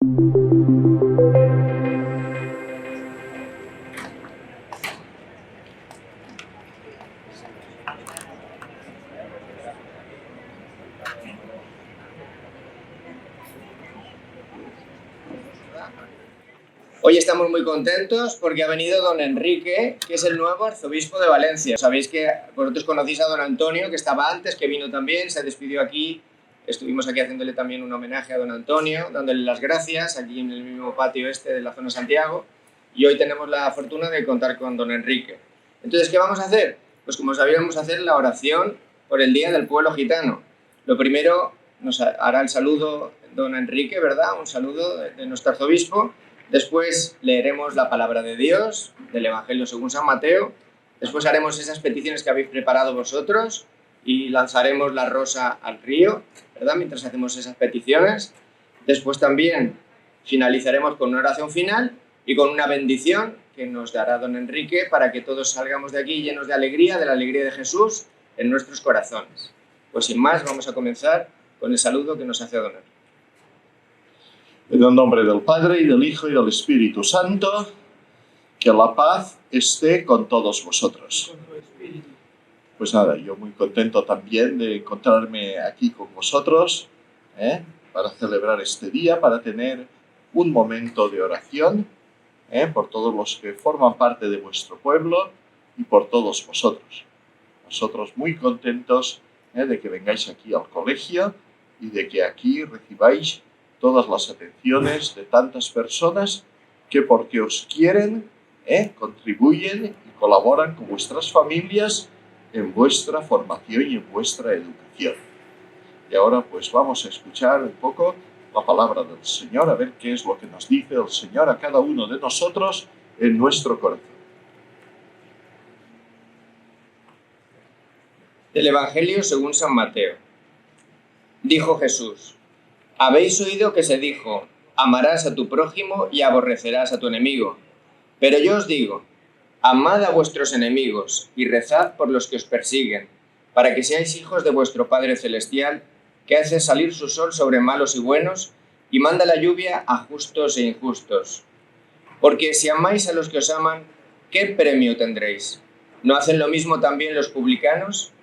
Hoy estamos muy contentos porque ha venido don Enrique, que es el nuevo arzobispo de Valencia. Sabéis que vosotros conocéis a don Antonio, que estaba antes, que vino también, se despidió aquí. Estuvimos aquí haciéndole también un homenaje a don Antonio, dándole las gracias, aquí en el mismo patio este de la zona Santiago. Y hoy tenemos la fortuna de contar con don Enrique. Entonces, ¿qué vamos a hacer? Pues como sabéis, vamos a hacer la oración por el Día del Pueblo Gitano. Lo primero, nos hará el saludo don Enrique, ¿verdad? Un saludo de nuestro arzobispo. Después leeremos la palabra de Dios del Evangelio según San Mateo. Después haremos esas peticiones que habéis preparado vosotros y lanzaremos la rosa al río, ¿verdad? Mientras hacemos esas peticiones. Después también finalizaremos con una oración final y con una bendición que nos dará don Enrique para que todos salgamos de aquí llenos de la alegría de Jesús en nuestros corazones. Pues sin más, vamos a comenzar con el saludo que nos hace don Enrique. En el nombre del Padre, y del Hijo, y del Espíritu Santo, que la paz esté con todos vosotros. Pues nada, yo muy contento también de encontrarme aquí con vosotros, para celebrar este día, para tener un momento de oración, por todos los que forman parte de vuestro pueblo y por todos vosotros. Nosotros muy contentos de que vengáis aquí al colegio y de que aquí recibáis todas las atenciones de tantas personas que porque os quieren, contribuyen y colaboran con vuestras familias en vuestra formación y en vuestra educación. Y ahora pues vamos a escuchar un poco la palabra del Señor, a ver qué es lo que nos dice el Señor a cada uno de nosotros en nuestro corazón. Del Evangelio según San Mateo. Dijo Jesús: habéis oído que se dijo, amarás a tu prójimo y aborrecerás a tu enemigo. Pero yo os digo, amad a vuestros enemigos y rezad por los que os persiguen, para que seáis hijos de vuestro Padre Celestial, que hace salir su sol sobre malos y buenos, y manda la lluvia a justos e injustos. Porque si amáis a los que os aman, ¿qué premio tendréis? ¿No hacen lo mismo también los publicanos?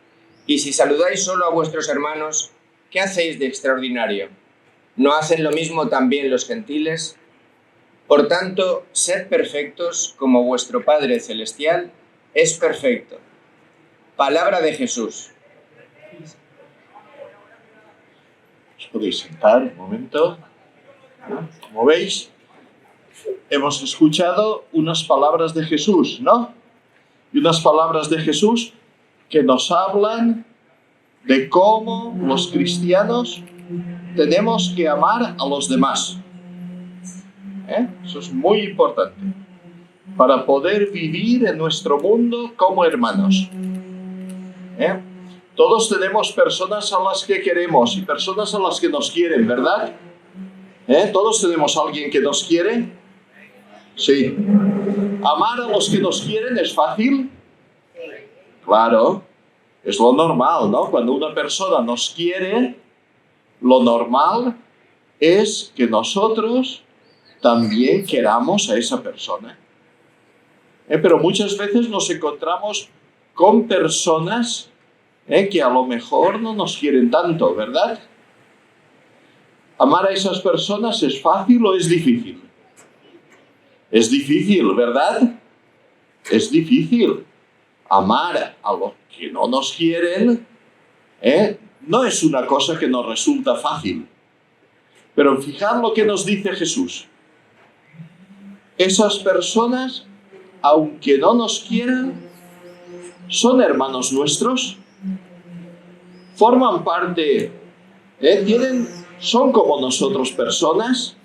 Y si saludáis solo a vuestros hermanos, ¿qué hacéis de extraordinario? ¿No hacen lo mismo también los gentiles? Por tanto, sed perfectos como vuestro Padre Celestial es perfecto. Palabra de Jesús. Os podéis sentar un momento. Como veis, hemos escuchado unas palabras de Jesús, ¿no? Y unas palabras de Jesús que nos hablan de cómo los cristianos tenemos que amar a los demás. Eso es muy importante para poder vivir en nuestro mundo como hermanos. Todos tenemos personas a las que queremos y personas a las que nos quieren, ¿verdad? ¿Todos tenemos a alguien que nos quiere? Sí. ¿Amar a los que nos quieren es fácil? Claro. Es lo normal, ¿no? Cuando una persona nos quiere, lo normal es que nosotros también queramos a esa persona. Pero muchas veces nos encontramos con personas que a lo mejor no nos quieren tanto, ¿verdad? ¿Amar a esas personas es fácil o es difícil? Es difícil, ¿verdad? Es difícil. Amar a los que no nos quieren, no es una cosa que nos resulta fácil. Pero fijad lo que nos dice Jesús. Esas personas, aunque no nos quieran, son hermanos nuestros, forman parte, son como nosotros personas,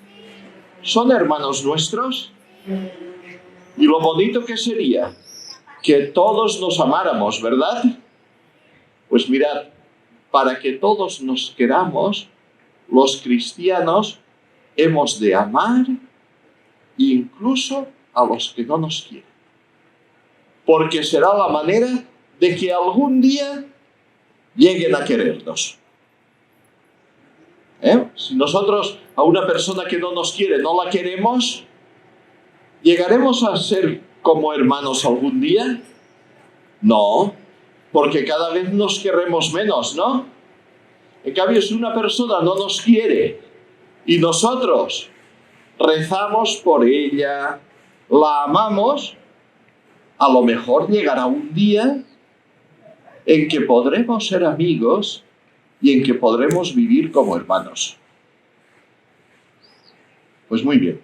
son hermanos nuestros. Y lo bonito que sería que todos nos amáramos, ¿verdad? Pues mirad, para que todos nos queramos, los cristianos hemos de amar incluso a los que no nos quieren. Porque será la manera de que algún día lleguen a querernos. Si nosotros a una persona que no nos quiere no la queremos, ¿llegaremos a ser como hermanos algún día? No, porque cada vez nos queremos menos, ¿no? En cambio, si una persona no nos quiere y nosotros rezamos por ella, la amamos, a lo mejor llegará un día en que podremos ser amigos y en que podremos vivir como hermanos. Pues muy bien,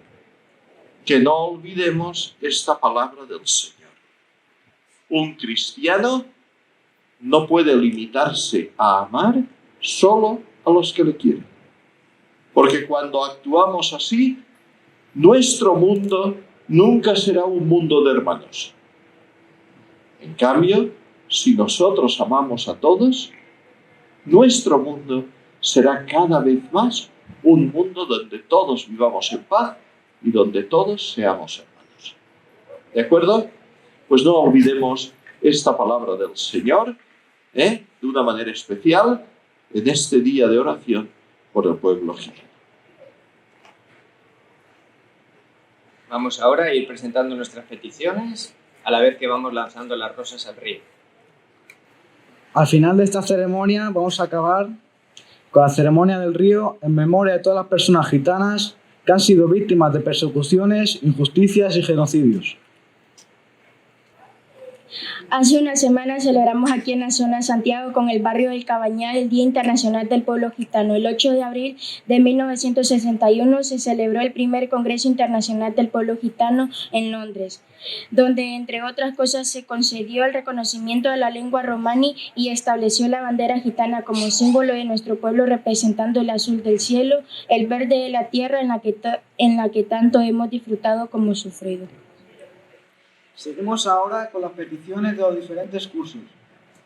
que no olvidemos esta palabra del Señor. Un cristiano no puede limitarse a amar solo a los que le quieren. Porque cuando actuamos así, nuestro mundo nunca será un mundo de hermanos. En cambio, si nosotros amamos a todos, nuestro mundo será cada vez más un mundo donde todos vivamos en paz y donde todos seamos hermanos. ¿De acuerdo? Pues no olvidemos esta palabra del Señor, de una manera especial, en este día de oración por el pueblo gitano. Vamos ahora a ir presentando nuestras peticiones a la vez que vamos lanzando las rosas al río. Al final de esta ceremonia vamos a acabar con la ceremonia del río en memoria de todas las personas gitanas que han sido víctimas de persecuciones, injusticias y genocidios. Hace una semana celebramos aquí en la zona de Santiago con el barrio del Cabañal el Día Internacional del Pueblo Gitano. El 8 de abril de 1961 se celebró el primer Congreso Internacional del Pueblo Gitano en Londres, donde entre otras cosas se concedió el reconocimiento de la lengua romani y estableció la bandera gitana como símbolo de nuestro pueblo, representando el azul del cielo, el verde de la tierra en la que tanto hemos disfrutado como sufrido. Seguimos ahora con las peticiones de los diferentes cursos,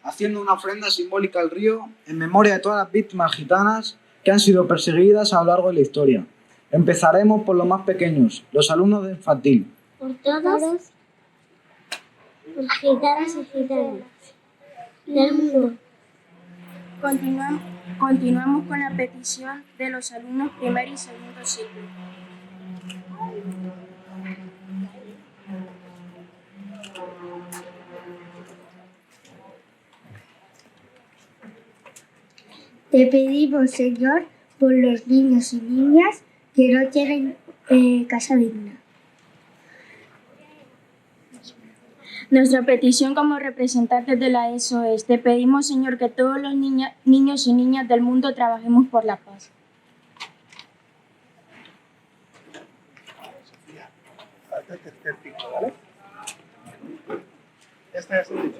haciendo una ofrenda simbólica al río en memoria de todas las víctimas gitanas que han sido perseguidas a lo largo de la historia. Empezaremos por los más pequeños, los alumnos de infantil. Por todos los gitanos y gitanas del mundo. Continuamos con la petición de los alumnos primer y segundo ciclo. Te pedimos, Señor, por los niños y niñas que no tienen casa digna. Nuestra petición como representantes de la ESO es: te pedimos, Señor, que todos los niños y niñas del mundo trabajemos por la paz. Falta el tercer pico, ¿vale? Ya está, ya se lo he dicho.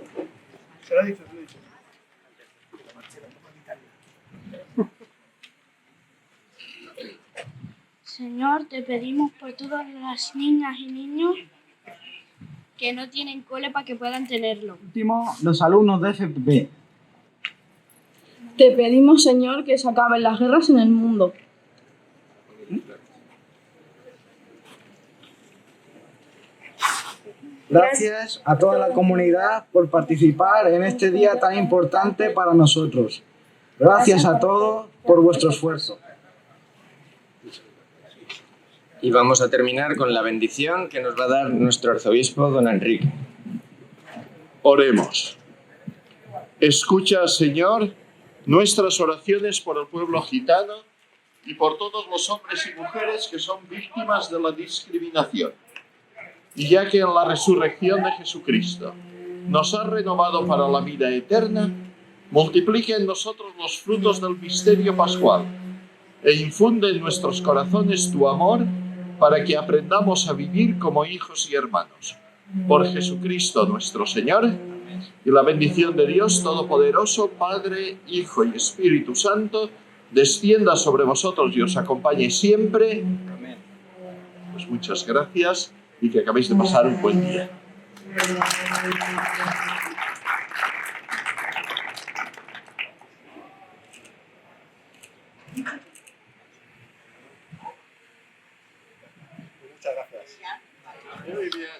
Se lo he dicho. Señor, te pedimos por todas las niñas y niños que no tienen cole para que puedan tenerlo. Último, los alumnos de FPP. Te pedimos, Señor, que se acaben las guerras en el mundo. Gracias a toda la comunidad por participar en este día tan importante para nosotros. Gracias a todos por vuestro esfuerzo. Y vamos a terminar con la bendición que nos va a dar nuestro arzobispo, don Enrique. Oremos. Escucha, Señor, nuestras oraciones por el pueblo gitano y por todos los hombres y mujeres que son víctimas de la discriminación. Y ya que en la resurrección de Jesucristo nos ha renovado para la vida eterna, multiplica en nosotros los frutos del misterio pascual e infunde en nuestros corazones tu amor para que aprendamos a vivir como hijos y hermanos. Por Jesucristo nuestro Señor, y la bendición de Dios Todopoderoso, Padre, Hijo y Espíritu Santo, descienda sobre vosotros y os acompañe siempre. Amén. Pues muchas gracias y que acabéis de pasar un buen día. Muchas gracias. Muy bien.